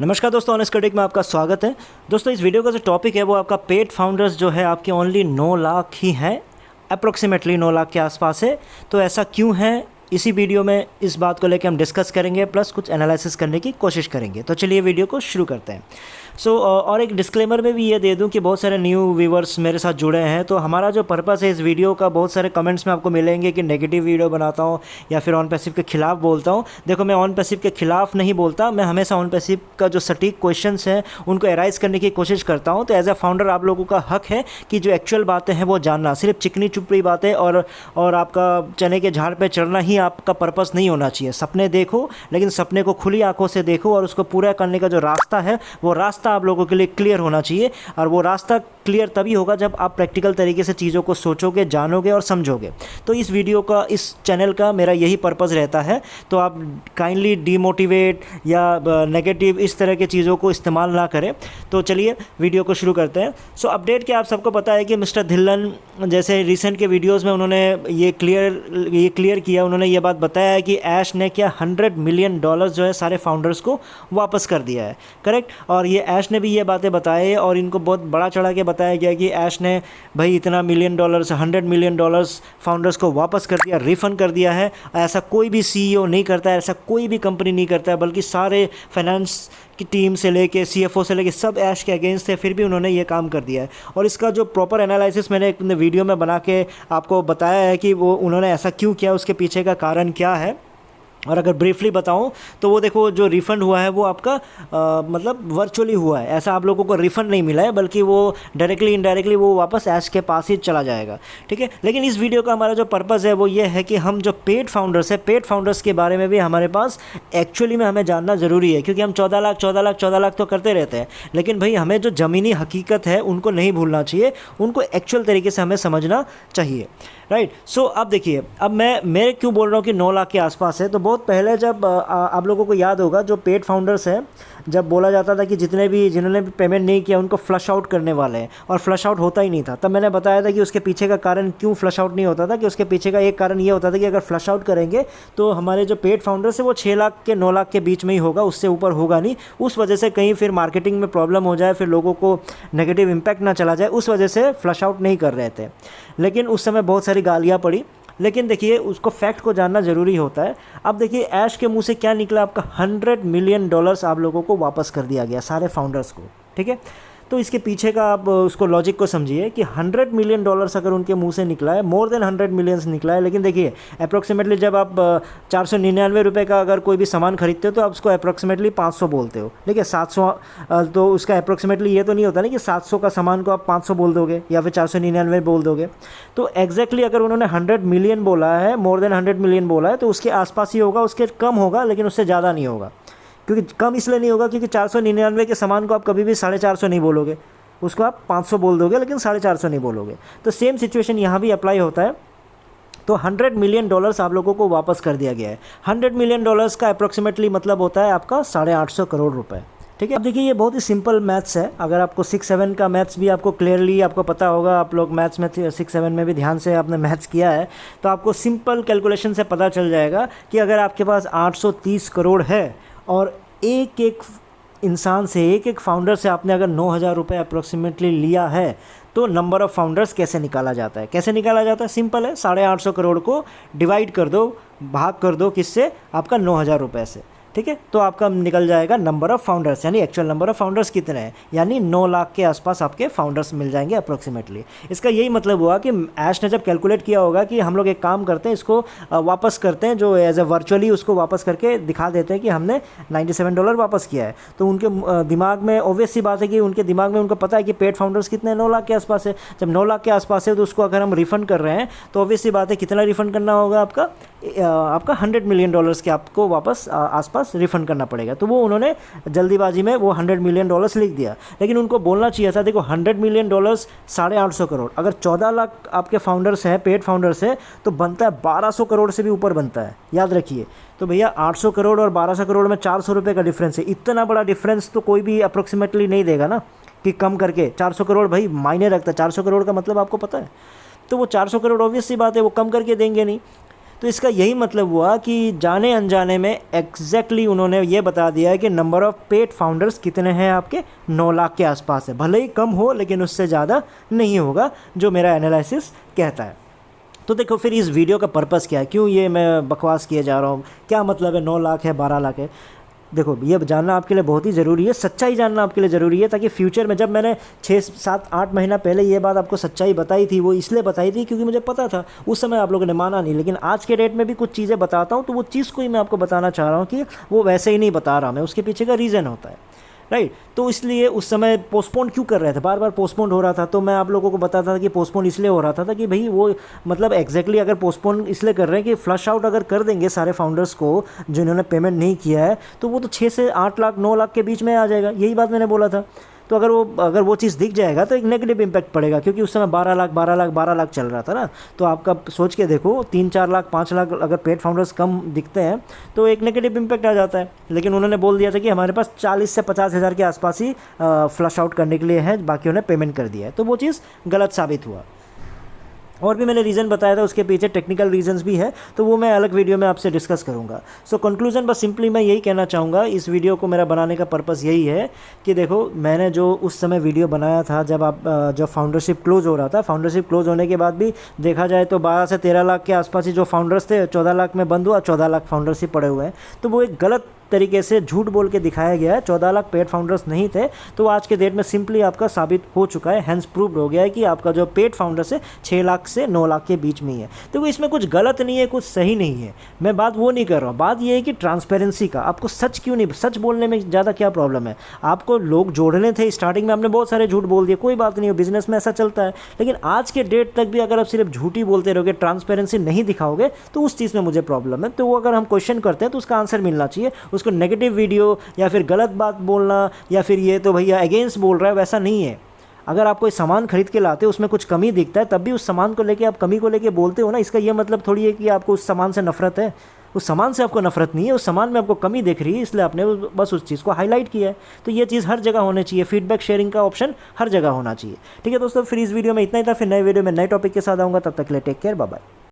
नमस्कार दोस्तों, honest critic में आपका स्वागत है। दोस्तों, इस वीडियो का जो टॉपिक है वो आपका पेड फाउंडर्स जो है आपके ओनली 9 लाख ही हैं, अप्रोक्सीमेटली 9 लाख के आसपास है। तो ऐसा क्यों है, इसी वीडियो में इस बात को लेकर हम डिस्कस करेंगे, प्लस कुछ एनालिसिस करने की कोशिश करेंगे। तो चलिए वीडियो को शुरू करते हैं। और एक डिस्क्लेमर में भी ये दे दूं कि बहुत सारे न्यू व्यूवर्स मेरे साथ जुड़े हैं, तो हमारा जो पर्पस है इस वीडियो का, बहुत सारे कमेंट्स में आपको मिलेंगे कि नेगेटिव वीडियो बनाता हूं या फिर ऑन पैसिव के खिलाफ बोलता हूं। देखो, मैं ऑन पैसिव के खिलाफ नहीं बोलता, मैं हमेशा ऑन पैसिव का जो सटीक क्वेश्चंस हैं उनको एराइज करने की कोशिश करता हूँ। तो एज ए फाउंडर आप लोगों का हक है कि जो एक्चुअल बातें हैं वो जानना। सिर्फ चिकनी चुपड़ी बातें और आपका चने के झाड़ पर चढ़ना ही आपका पर्पस नहीं होना चाहिए। सपने देखो, लेकिन सपने को खुली आंखों से देखो, और उसको पूरा करने का जो रास्ता है वो रास्ता आप लोगों के लिए क्लियर होना चाहिए। और वो रास्ता क्लियर तभी होगा जब आप प्रैक्टिकल तरीके से चीज़ों को सोचोगे, जानोगे और समझोगे। तो इस वीडियो का, इस चैनल का मेरा यही पर्पस रहता है। तो आप काइंडली डीमोटिवेट या नेगेटिव इस तरह की चीज़ों को इस्तेमाल ना करें। तो चलिए वीडियो को शुरू करते हैं। अपडेट क्या, आप सबको पता है कि मिस्टर धिल्लन जैसे रिसेंट के वीडियोस में उन्होंने ये क्लियर किया, उन्होंने ये बात बताया है कि ऐश ने क्या $100 मिलियन जो है सारे फाउंडर्स को वापस कर दिया है। करेक्ट। और ये ऐश ने भी ये बातें बताई और इनको बहुत बड़ा चढ़ा के बताया गया कि ऐश ने भाई इतना $100 मिलियन फाउंडर्स को वापस कर दिया, रिफंड कर दिया है। ऐसा कोई भी सीईओ नहीं करता है, ऐसा कोई भी कंपनी नहीं करता है, बल्कि सारे फाइनेंस की टीम से लेके सीएफओ से लेके सब ऐश के अगेंस्ट थे, फिर भी उन्होंने ये काम कर दिया है। और इसका जो प्रॉपर एनालिसिस मैंने एक वीडियो में बना के आपको बताया है कि वो उन्होंने ऐसा क्यों किया, उसके पीछे का कारण क्या है। और अगर ब्रीफली बताऊं तो वो देखो, जो रिफ़ंड हुआ है वो आपका मतलब वर्चुअली हुआ है। ऐसा आप लोगों को रिफ़ंड नहीं मिला है, बल्कि वो डायरेक्टली इनडायरेक्टली वो वापस ऐश के पास ही चला जाएगा। ठीक है। लेकिन इस वीडियो का हमारा जो पर्पज़ है वो ये है कि हम जो पेड फाउंडर्स है, पेड फाउंडर्स के बारे में भी हमारे पास एक्चुअली में हमें जानना ज़रूरी है। क्योंकि हम 14 लाख तो करते रहते हैं, लेकिन भाई हमें जो ज़मीनी हकीकत है उनको नहीं भूलना चाहिए, उनको एक्चुअल तरीके से हमें समझना चाहिए। राइट। अब देखिए, अब मैं क्यों बोल रहा हूँ कि 9 लाख के आसपास है। तो बहुत पहले जब आप लोगों को याद होगा, जो पेड फाउंडर्स हैं, जब बोला जाता था कि जिन्होंने भी पेमेंट नहीं किया उनको फ्लश आउट करने वाले हैं, और फ्लश आउट होता ही नहीं था। तब मैंने बताया था कि उसके पीछे का कारण क्यों फ्लश आउट नहीं होता था, कि उसके पीछे का एक कारण ये होता था कि अगर फ्लश आउट करेंगे तो हमारे जो पेड फाउंडर्स है वो 6 लाख के 9 लाख के बीच में ही होगा, उससे ऊपर होगा नहीं। उस वजह से कहीं फिर मार्केटिंग में प्रॉब्लम हो जाए, फिर लोगों को नेगेटिव इम्पैक्ट ना चला जाए, उस वजह से फ्लश आउट नहीं कर रहे थे। लेकिन उस समय बहुत सारी गालियाँ पड़ी। लेकिन देखिए, उसको फैक्ट को जानना ज़रूरी होता है। अब देखिए, ऐश के मुंह से क्या निकला, आपका $100 मिलियन आप लोगों को वापस कर दिया गया, सारे फाउंडर्स को। ठीक है। तो इसके पीछे का आप उसको लॉजिक को समझिए कि $100 मिलियन अगर उनके मुंह से निकला है, मोर देन 100 मिलियंस निकला है। लेकिन देखिए, अप्रोक्सीमेटली जब आप 499 रुपये का अगर कोई भी सामान खरीदते हो तो आप उसको अप्रोक्सीमेटली 500 बोलते हो। ठीक है। 700 तो उसका अप्रोक्सीमेटली ये तो नहीं होता ना कि 700 का सामान को आप 500 बोल दोगे या फिर 499 बोल दोगे। तो एग्जैक्टली अगर उन्होंने 100 मिलियन बोला है, मोर देन 100 मिलियन बोला है, तो उसके आसपास ही होगा, उसके कम होगा, लेकिन उससे ज़्यादा नहीं होगा। क्योंकि कम इसलिए नहीं होगा क्योंकि 499 के सामान को आप कभी भी 450 नहीं बोलोगे, उसको आप 500 बोल दोगे, लेकिन 450 नहीं बोलोगे। तो सेम सिचुएशन यहाँ भी अप्लाई होता है। तो $100 मिलियन आप लोगों को वापस कर दिया गया है। $100 मिलियन का अप्रोक्सीमेटली मतलब होता है आपका 850 करोड़ रुपए। ठीक है। अब देखिए, ये बहुत ही सिंपल मैथ्स है। अगर आपको 6-7 का मैथ्स भी आपको क्लियरली आपको पता होगा, आप लोग मैथ्स में 6-7 में भी ध्यान से आपने मैथ्स किया है, तो आपको सिंपल कैलकुलेशन से पता चल जाएगा कि अगर आपके पास 830 करोड़ है और एक एक इंसान से, एक एक फाउंडर से आपने अगर 9,000 रुपये अप्रोक्सीमेटली लिया है, तो नंबर ऑफ़ फाउंडर्स कैसे निकाला जाता है? कैसे निकाला जाता है? सिंपल है, 850 करोड़ को डिवाइड कर दो, भाग कर दो किससे? आपका 9,000 रुपये से। ठीक है। तो आपका निकल जाएगा नंबर ऑफ़ फाउंडर्स, यानी एक्चुअल नंबर ऑफ़ फाउंडर्स कितने हैं, यानी 9 लाख के आसपास आपके फाउंडर्स मिल जाएंगे अप्रोक्सीमेटली। इसका यही मतलब हुआ कि ऐश ने जब कैलकुलेट किया होगा कि हम लोग एक काम करते हैं, इसको वापस करते हैं, जो एज ए वर्चुअली उसको वापस करके दिखा देते हैं कि हमने $97 वापस किया है। तो उनके दिमाग में ऑब्वियस सी बात है कि उनके दिमाग में उनको पता है कि पेड फाउंडर्स कितने हैं, 9 लाख के आसपास है। जब 9 लाख के आसपास है तो उसको अगर हम रिफ़ंड कर रहे हैं तो ऑब्वियस सी बात है कितना रिफ़ंड करना होगा, आपका $100 मिलियन के आपको वापस आसपास रिफ़ंड करना पड़ेगा। तो वो उन्होंने जल्दीबाजी में वो $100 मिलियन लिख दिया। लेकिन उनको बोलना चाहिए था, देखो $100 मिलियन 850 करोड़, अगर 14 लाख आपके फाउंडर्स हैं, पेड फाउंडर्स हैं, तो बनता है 1200 करोड़ से भी ऊपर बनता है, याद रखिए। तो भैया 800 करोड़ और 1200 करोड़ में 400 रुपये का डिफरेंस है। इतना बड़ा डिफरेंस तो कोई भी अप्रोक्सीमेटली नहीं देगा ना, कि कम करके 400 करोड़ भाई मायने रखता है। 400 करोड़ का मतलब आपको पता है। तो वो 400 करोड़ ऑब्वियस सी बात है वो कम करके देंगे नहीं। तो इसका यही मतलब हुआ कि जाने अनजाने में एग्जैक्टली उन्होंने ये बता दिया है कि नंबर ऑफ़ पेड फाउंडर्स कितने हैं आपके, 9 लाख के आसपास है। भले ही कम हो लेकिन उससे ज़्यादा नहीं होगा, जो मेरा एनालिसिस कहता है। तो देखो फिर इस वीडियो का पर्पस क्या है, क्यों ये मैं बकवास किए जा रहा हूँ, क्या मतलब है 9 लाख है 12 लाख है। देखो ये जानना आपके लिए बहुत ही ज़रूरी है, सच्चाई जानना आपके लिए ज़रूरी है, ताकि फ्यूचर में जब मैंने 6 7 8 महीना पहले ये बात आपको सच्चाई बताई थी, वो इसलिए बताई थी क्योंकि मुझे पता था, उस समय आप लोगों ने माना नहीं। लेकिन आज के डेट में भी कुछ चीज़ें बताता हूँ तो वो चीज़ को ही मैं आपको बताना चाह रहा हूँ कि वो वैसे ही नहीं बता रहा मैं, उसके पीछे का रीज़न होता है, राइट। तो इसलिए उस समय पोस्टपोन क्यों कर रहे थे, बार बार पोस्टपोन हो रहा था, तो मैं आप लोगों को बताता था कि पोस्टपोन इसलिए हो रहा था कि भाई वो मतलब एग्जैक्टली अगर पोस्टपोन इसलिए कर रहे हैं कि फ्लश आउट अगर कर देंगे सारे फाउंडर्स को जिन्होंने पेमेंट नहीं किया है, तो वो तो 6 से 8 लाख 9 लाख के बीच में आ जाएगा, यही बात मैंने बोला था। तो अगर वो चीज़ दिख जाएगा तो एक नेगेटिव इम्पैक्ट पड़ेगा, क्योंकि उस समय 12 लाख चल रहा था ना। तो आपका सोच के देखो 3-4 लाख 5 लाख अगर पेड फाउंडर्स कम दिखते हैं तो एक नेगेटिव इम्पैक्ट आ जाता है। लेकिन उन्होंने बोल दिया था कि हमारे पास 40 से 50 हज़ार के आसपास ही फ्लश आउट करने के लिए है, बाकी उन्हें पेमेंट कर दिया है, तो वो चीज़ गलत साबित हुआ। और भी मैंने रीज़न बताया था, उसके पीछे टेक्निकल रीजंस भी है, तो वो मैं अलग वीडियो में आपसे डिस्कस करूँगा। सो कंक्लूजन बस सिंपली मैं यही कहना चाहूँगा, इस वीडियो को मेरा बनाने का पर्पस यही है कि देखो मैंने जो उस समय वीडियो बनाया था जब फाउंडरशिप क्लोज़ हो रहा था, फाउंडरशिप क्लोज़ होने के बाद भी देखा जाए तो 12 से 13 लाख के आसपास ही जो फाउंडर्स थे, 14 लाख में बंद हुआ, 14 लाख फाउंडरशिप पड़े हुए हैं। तो वो एक गलत तरीके से झूठ बोल के दिखाया गया है, 14 लाख पेड फाउंडर्स नहीं थे। तो आज के डेट में सिंपली आपका साबित हो चुका है, हैंस प्रूव्ड हो गया है कि आपका जो पेड फाउंडर्स है 6 लाख से 9 लाख के बीच में ही है। तो इसमें कुछ गलत नहीं है, कुछ सही नहीं है, मैं बात वो नहीं कर रहा हूँ। बात ये है कि ट्रांसपेरेंसी का, आपको सच क्यों नहीं, सच बोलने में ज़्यादा क्या प्रॉब्लम है। आपको लोग जोड़ने थे, स्टार्टिंग में आपने बहुत सारे झूठ बोल दिए, कोई बात नहीं हो, बिजनेस में ऐसा चलता है। लेकिन आज के डेट तक भी अगर आप सिर्फ झूठ ही बोलते रहोगे, ट्रांसपेरेंसी नहीं दिखाओगे, तो उस चीज़ में मुझे प्रॉब्लम है। तो वो अगर हम क्वेश्चन करते हैं तो उसका आंसर मिलना चाहिए। उसको नेगेटिव वीडियो या फिर गलत बात बोलना या फिर ये तो भैया अगेंस्ट बोल रहा है, वैसा नहीं है। अगर आप कोई सामान खरीद के लाते हो, उसमें कुछ कमी दिखता है, तब भी उस सामान को लेके आप कमी को लेके बोलते हो ना, इसका ये मतलब थोड़ी है कि आपको उस सामान से नफरत है। उस सामान से आपको नफरत नहीं है, उस सामान में आपको कमी दिख रही है, इसलिए आपने बस उस चीज़ को हाईलाइट किया है। तो ये चीज़ हर जगह होनी चाहिए, फीडबैक शेयरिंग का ऑप्शन हर जगह होना चाहिए। ठीक है दोस्तों, फिर इस वीडियो में इतना ही था, फिर नए वीडियो में नए टॉपिक के साथ आऊँगा, तब तक के लिए टेक केयर, बाय बाय।